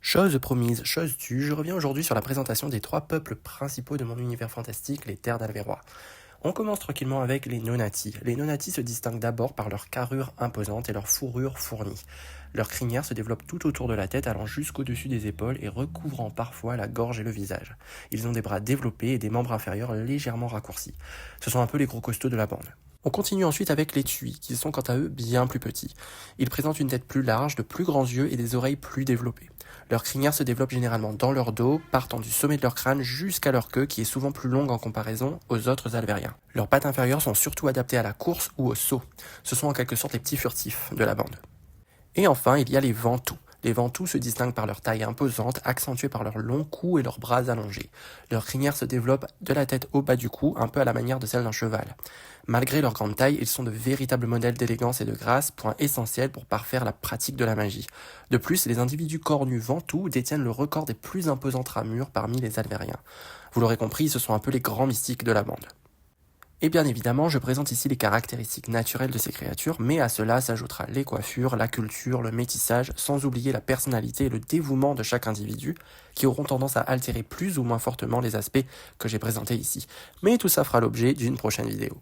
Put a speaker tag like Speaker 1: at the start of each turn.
Speaker 1: Chose promise, chose tue, je reviens aujourd'hui sur la présentation des trois peuples principaux de mon univers fantastique, les terres d'Alvérois. On commence tranquillement avec les Nonati. Les Nonati se distinguent d'abord par leur carrure imposante et leur fourrure fournie. Leur crinière se développe tout autour de la tête, allant jusqu'au-dessus des épaules et recouvrant parfois la gorge et le visage. Ils ont des bras développés et des membres inférieurs légèrement raccourcis. Ce sont un peu les gros costauds de la bande. On continue ensuite avec les Tui, qui sont quant à eux bien plus petits. Ils présentent une tête plus large, de plus grands yeux et des oreilles plus développées. Leur crinière se développe généralement dans leur dos, partant du sommet de leur crâne jusqu'à leur queue qui est souvent plus longue en comparaison aux autres alvériens. Leurs pattes inférieures sont surtout adaptées à la course ou au saut. Ce sont en quelque sorte les petits furtifs de la bande. Et enfin, il y a les Ventous. Les Ventous se distinguent par leur taille imposante, accentuée par leur long cou et leurs bras allongés. Leur crinière se développe de la tête au bas du cou, un peu à la manière de celle d'un cheval. Malgré leur grande taille, ils sont de véritables modèles d'élégance et de grâce, point essentiel pour parfaire la pratique de la magie. De plus, les individus cornus Ventous détiennent le record des plus imposantes ramures parmi les Alvériens. Vous l'aurez compris, ce sont un peu les grands mystiques de la bande. Et bien évidemment, je présente ici les caractéristiques naturelles de ces créatures, mais à cela s'ajoutera les coiffures, la culture, le métissage, sans oublier la personnalité et le dévouement de chaque individu, qui auront tendance à altérer plus ou moins fortement les aspects que j'ai présentés ici. Mais tout ça fera l'objet d'une prochaine vidéo.